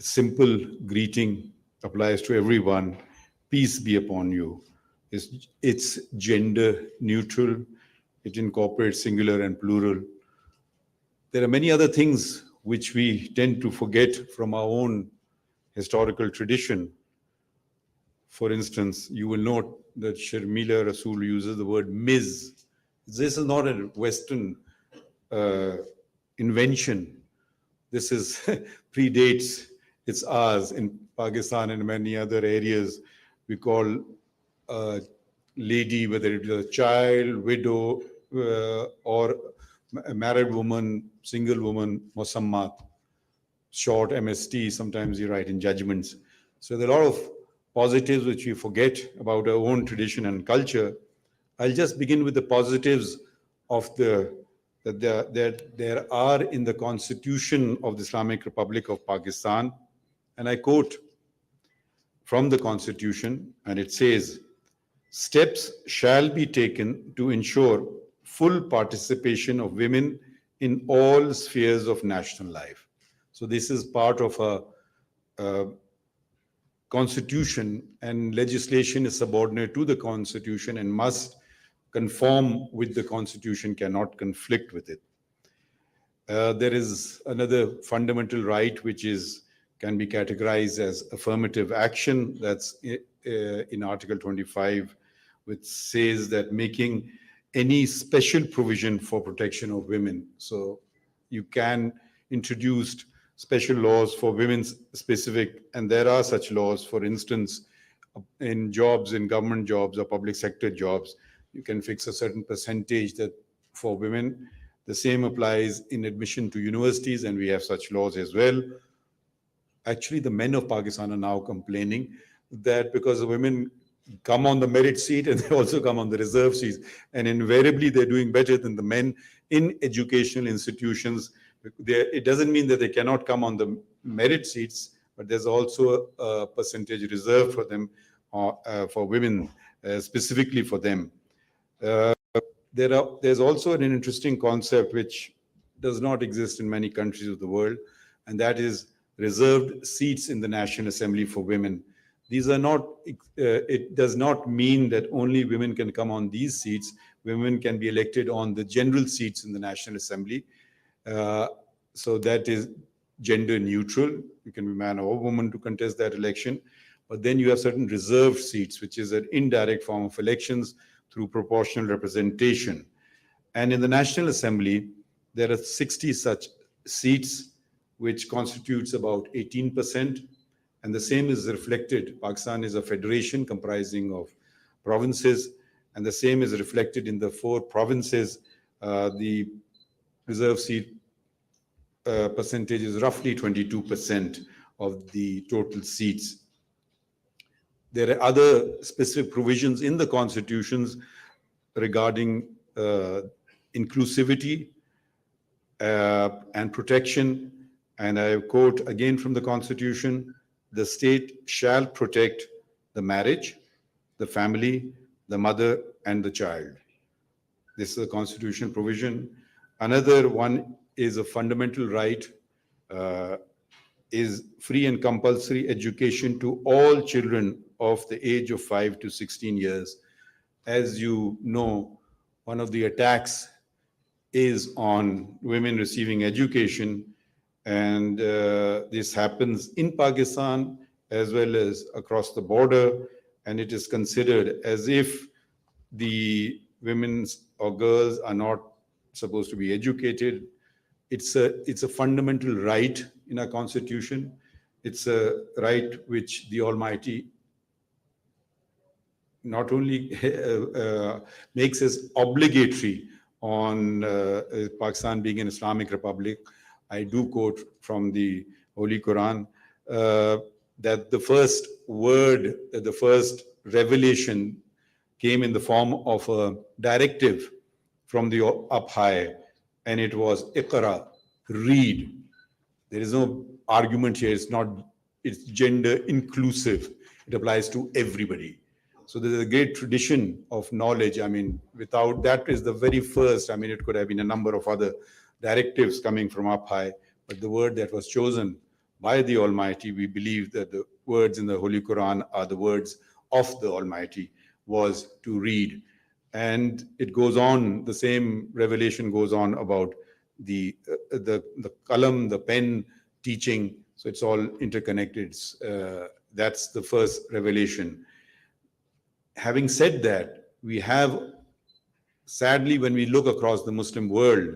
simple greeting applies to everyone. Peace be upon you. It's gender neutral. It incorporates singular and plural. There are many other things which we tend to forget from our own historical tradition. For instance, you will note that Sharmila Rasool uses the word Ms. This is not a Western uh, invention. This is predates, it's ours. In Pakistan and many other areas, we call a lady, whether it is a child, widow, or a married woman, single woman, musammat, short MST, sometimes you write in judgments. So there are a lot of positives which we forget about our own tradition and culture. I'll just begin with the positives of that there are in the Constitution of the Islamic Republic of Pakistan. And I quote from the Constitution, and it says, steps shall be taken to ensure full participation of women in all spheres of national life. So this is part of a constitution, and legislation is subordinate to the constitution and must conform with the constitution, cannot conflict with it. There is another fundamental right which can be categorized as affirmative action. That's in Article 25, which says that making any special provision for protection of women. So you can introduce special laws for women's specific, and there are such laws. For instance, in jobs, in government jobs or public sector jobs, you can fix a certain percentage that for women. The same applies in admission to universities, and we have such laws as well. Actually, the men of Pakistan are now complaining that because the women come on the merit seat and they also come on the reserve seats, and invariably they're doing better than the men in educational institutions. It doesn't mean that they cannot come on the merit seats, but there's also a percentage reserved for them, for women, specifically for them. There's also an interesting concept which does not exist in many countries of the world, and that is reserved seats in the National Assembly for women. These are not, it does not mean that only women can come on these seats. Women can be elected on the general seats in the National Assembly. So that is gender neutral. You can be man or woman to contest that election. But then you have certain reserved seats, which is an indirect form of elections through proportional representation. And in the National Assembly, there are 60 such seats, which constitutes about 18%. And the same is reflected. Pakistan is a federation comprising of provinces, and the same is reflected in the 4 provinces. The reserve seat percentage is roughly 22% of the total seats. There are other specific provisions in the constitutions regarding inclusivity and protection. And I quote again from the Constitution, the state shall protect the marriage, the family, the mother, and the child. This is a constitutional provision. Another one is a fundamental right, is free and compulsory education to all children of the age of 5 to 16 years. As you know, one of the attacks is on women receiving education, and this happens in Pakistan as well as across the border, and it is considered as if the women or girls are not supposed to be educated. It's a fundamental right in our constitution. It's a right which the Almighty not only makes us obligatory on Pakistan being an Islamic Republic. I do quote from the Holy Quran that the first word, the first revelation came in the form of a directive from the up high, and it was Iqra, read. There is no argument here. It's gender inclusive. It applies to everybody. So there's a great tradition of knowledge. I mean, without that is the very first. I mean, it could have been a number of other directives coming from up high, but the word that was chosen by the Almighty. We believe that the words in the Holy Quran are the words of the Almighty, was to read. And it goes on, the same revelation goes on about the qalam, the pen teaching. So it's all interconnected. That's the first revelation. Having said that, we have, sadly, when we look across the Muslim world,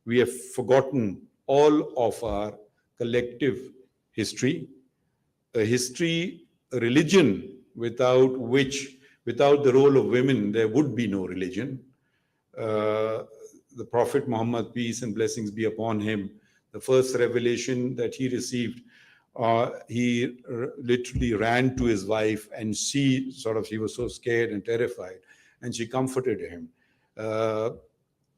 we have forgotten all of our collective history, a history, a religion without which, without the role of women, there would be no religion. The Prophet Muhammad, peace and blessings be upon him, the first revelation that he received, he literally ran to his wife, and she was so scared and terrified, and she comforted him.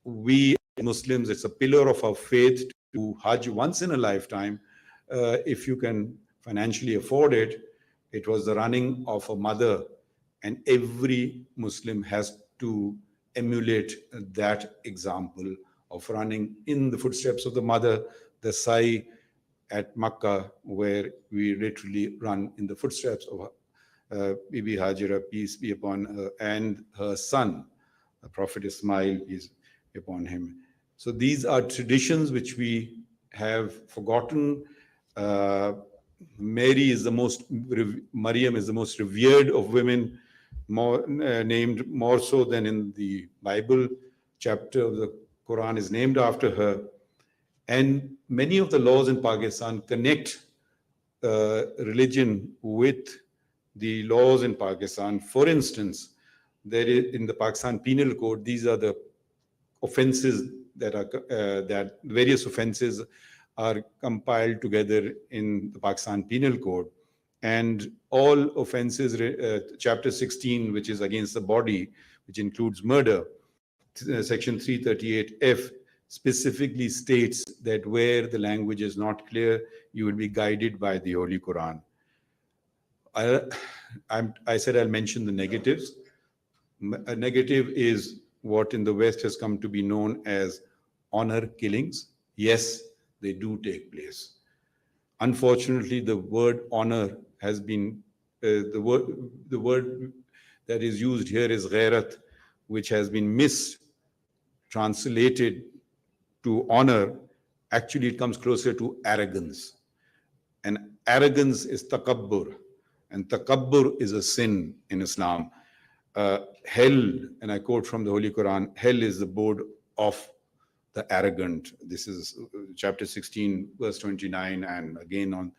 We Muslims, it's a pillar of our faith to Hajj once in a lifetime. If you can financially afford it, it was the running of a mother, and every Muslim has to emulate that example of running in the footsteps of the mother, the Sa'i at Makkah, where we literally run in the footsteps of Bibi Hajira, peace be upon her, and her son, the Prophet Ismail, peace be upon him. So these are traditions which we have forgotten. Maryam is the most revered of women, named more so than in the Bible. Chapter of the Quran is named after her. And many of the laws in Pakistan connect religion with the laws in Pakistan. For instance, there is, in the Pakistan Penal Code, these are the offenses that are that various offenses are compiled together in the Pakistan Penal Code, and all offenses, chapter 16, which is against the body, which includes murder, section 338F specifically states that where the language is not clear, you will be guided by the Holy Quran. I said I'll mention the negatives. A negative is what in the West has come to be known as honor killings. Yes, they do take place. Unfortunately, the word honor has been, the word that is used here is ghairat, which has been mistranslated to honor. Actually, it comes closer to arrogance. And arrogance is takabbur. And takabbur is a sin in Islam. Hell, and I quote from the Holy Quran, hell is the abode of the arrogant. This is chapter 16, verse 29, and again on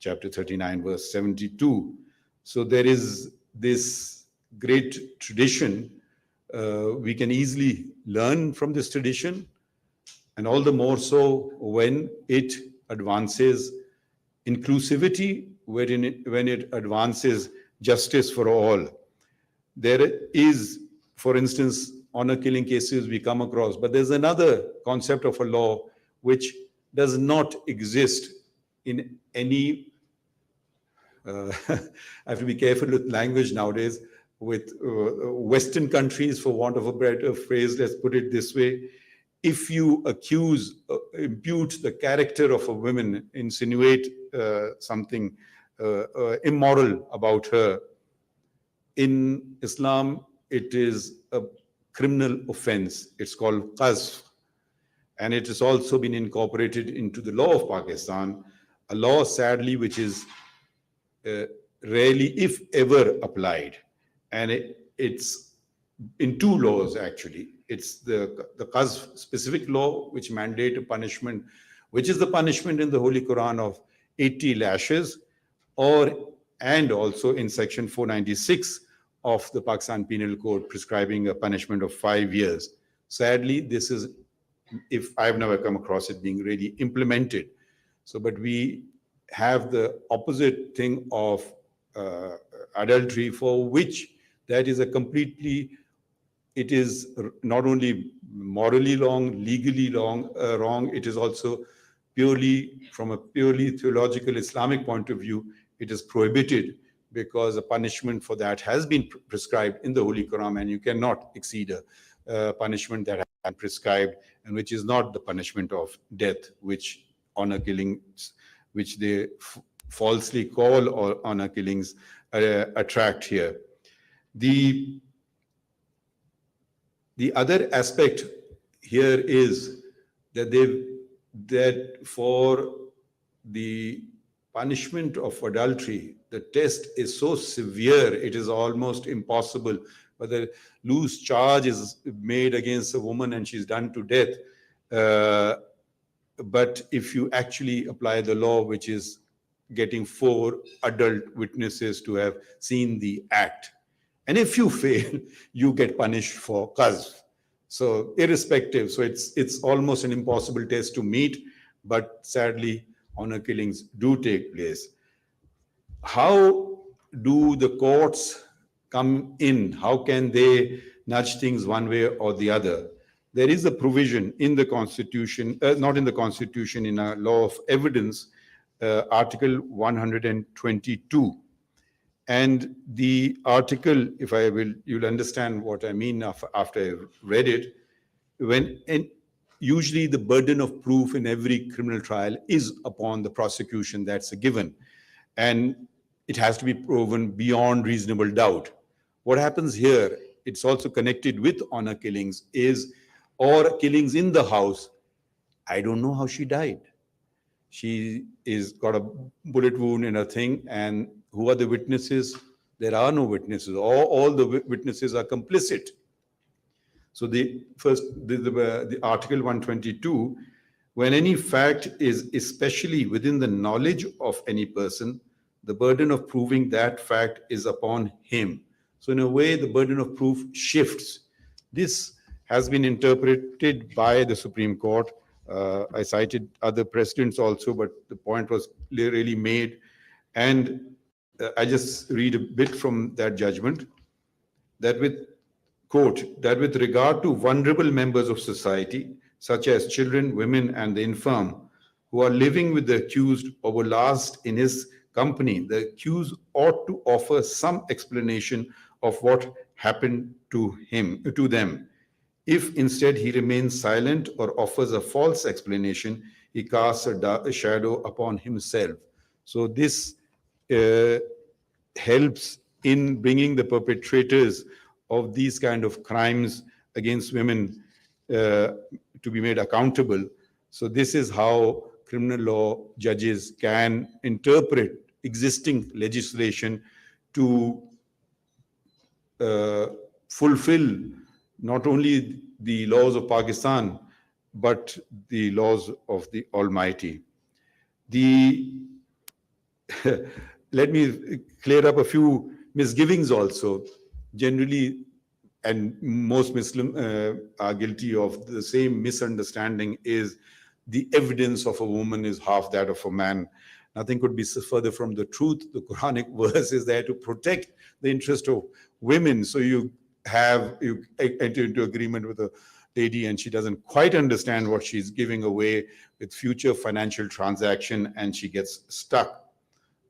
chapter 39, verse 72. So there is this great tradition. We can easily learn from this tradition, and all the more so when it advances inclusivity, when it advances justice for all. There is, for instance, honor killing cases we come across, but there's another concept of a law which does not exist in any, I have to be careful with language nowadays, with Western countries, for want of a better phrase, let's put it this way. If you impute the character of a woman, insinuate something immoral about her, in Islam, it is a criminal offense. It's called Qazf. And it has also been incorporated into the law of Pakistan, a law, sadly, which is rarely, if ever, applied. And it's in two laws, actually. It's the Qazf specific law, which mandate a punishment, which is the punishment in the Holy Quran of 80 lashes, and also in section 496 of the Pakistan Penal Code, prescribing a punishment of 5 years. Sadly, this is, if I've never come across it being really implemented. So, but we have the opposite thing of adultery, for which that is a completely, it is not only morally wrong, legally wrong, it is also purely, from a purely theological Islamic point of view, it is prohibited, because a punishment for that has been prescribed in the Holy Quran, and you cannot exceed a punishment that has been prescribed, and which is not the punishment of death, which honor killings which they falsely call or honor killings, attract here. The other aspect here is that that for the punishment of adultery, the test is so severe, it is almost impossible. Whether loose charge is made against a woman and she's done to death, but if you actually apply the law, which is getting 4 adult witnesses to have seen the act, and if you fail, you get punished for qazf. So irrespective, so it's almost an impossible test to meet, but sadly, honor killings do take place. How do the courts come in? How can they nudge things one way or the other? There is a provision in the Constitution, not in the Constitution, in a law of evidence, Article 122. And the article, if I will, you'll understand what I mean after I've read it. Usually the burden of proof in every criminal trial is upon the prosecution, that's a given. And it has to be proven beyond reasonable doubt. What happens here, it's also connected with honor killings, or killings in the house. I don't know how she died. She is got a bullet wound in her thing, and who are the witnesses? There are no witnesses. All the witnesses are complicit. So the Article 122, when any fact is especially within the knowledge of any person, the burden of proving that fact is upon him. So in a way, the burden of proof shifts. This has been interpreted by the Supreme Court. I cited other precedents also, but the point was really made. And I just read a bit from that judgment, that with regard to vulnerable members of society, such as children, women, and the infirm, who are living with the accused or were last in his company, the accused ought to offer some explanation of what happened to them. If instead he remains silent or offers a false explanation, he casts a shadow upon himself. So this helps in bringing the perpetrators of these kind of crimes against women to be made accountable. So this is how criminal law judges can interpret existing legislation to fulfill not only the laws of Pakistan, but the laws of the Almighty. Let me clear up a few misgivings also. Generally, and most Muslims are guilty of the same misunderstanding, is the evidence of a woman is half that of a man. Nothing could be further from the truth. The Quranic verse is there to protect the interest of women. So you enter into agreement with a lady and she doesn't quite understand what she's giving away with future financial transaction, and she gets stuck.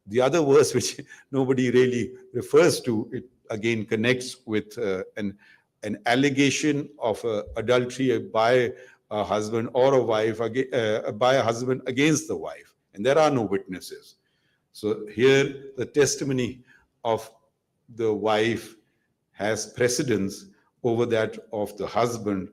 The other verse, which nobody really refers to, it again connects with an allegation of adultery by a husband or a wife, by a husband against the wife, and there are no witnesses. So here the testimony of the wife has precedence over that of the husband,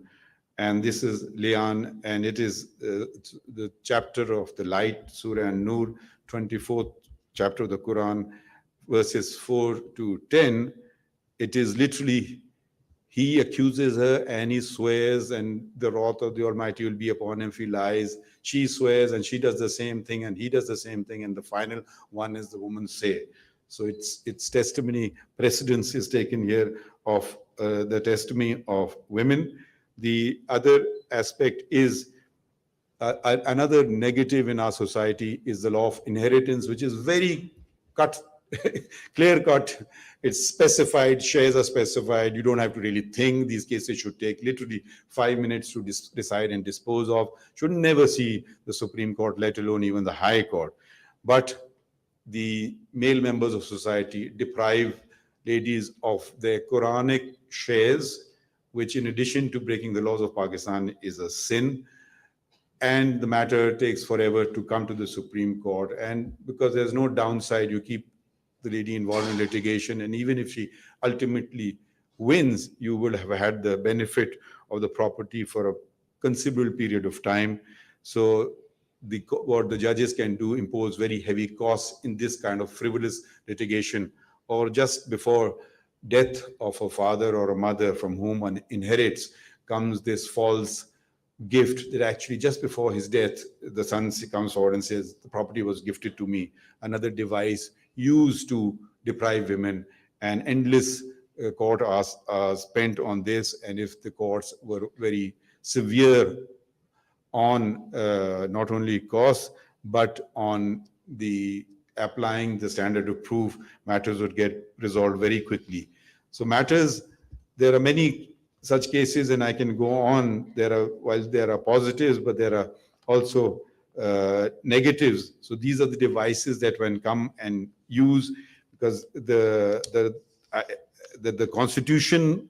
and this is Lian, and it is the chapter of the light, Surah An-Nur, 24th chapter of the Quran, verses 4 to 10. It is literally, he accuses her and he swears, and the wrath of the Almighty will be upon him if he lies. She swears and she does the same thing and he does the same thing, and the final one is the woman's say. So it's testimony, precedence is taken here of the testimony of women. The other aspect is another negative in our society is the law of inheritance, which is very clear cut. It's specified, shares are specified. You don't have to really think. These cases should take literally 5 minutes to decide and dispose of. Should never see the Supreme Court, let alone even the High Court. But the male members of society deprive ladies of their Quranic shares, which in addition to breaking the laws of Pakistan is a sin. and the matter takes forever to come to the Supreme Court. And because there's no downside, you keep the lady involved in litigation, and even if she ultimately wins, you will have had the benefit of the property for a considerable period of time. So what the judges can do, impose very heavy costs in this kind of frivolous litigation, or just before death of a father or a mother from whom one inherits comes this false gift that actually just before his death, the son comes forward and says, the property was gifted to me. Another device used to deprive women, and endless court are spent on this. And if the courts were very severe on not only costs, but on the applying the standard of proof, matters would get resolved very quickly. So there are many such cases, and I can go on. While there are positives, but there are also negatives. So these are the devices that one come and use, because the Constitution,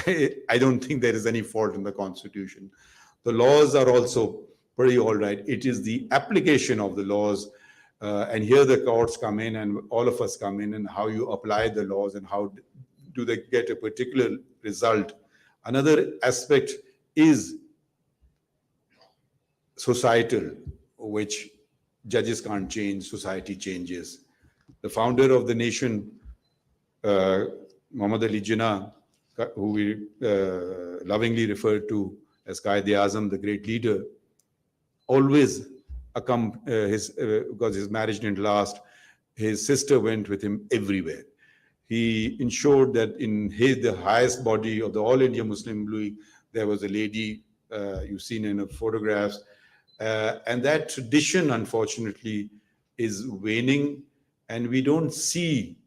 I don't think there is any fault in the Constitution. The laws are also pretty all right. It is the application of the laws, and here the courts come in, and all of us come in, and how you apply the laws and how do they get a particular result. Another aspect is societal, which judges can't change, society changes. The founder of the nation, Muhammad Ali Jinnah, who we lovingly refer to as Qaid-e-Azam, the great leader, always because his marriage didn't last, his sister went with him everywhere. He ensured that in the highest body of the All India Muslim League, there was a lady you've seen in the photographs. And that tradition, unfortunately, is waning. And we don't see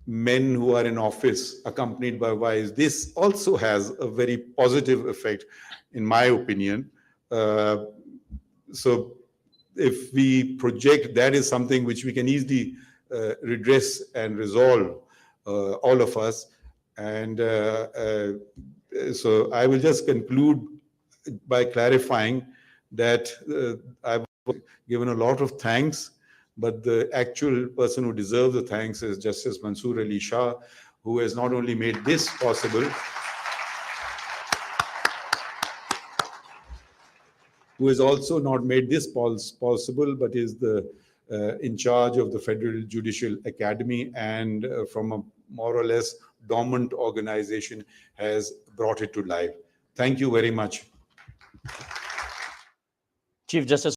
men who are in office accompanied by wives. This also has a very positive effect, in my opinion. So if we project, that is something which we can easily redress and resolve, all of us. And so I will just conclude by clarifying that I've given a lot of thanks, but the actual person who deserves the thanks is Justice Mansoor Ali Shah, who has not only made this possible, who has also not made this possible, but is in charge of the Federal Judicial Academy, and from a more or less dormant organization has brought it to life. Thank you very much. Chief Justice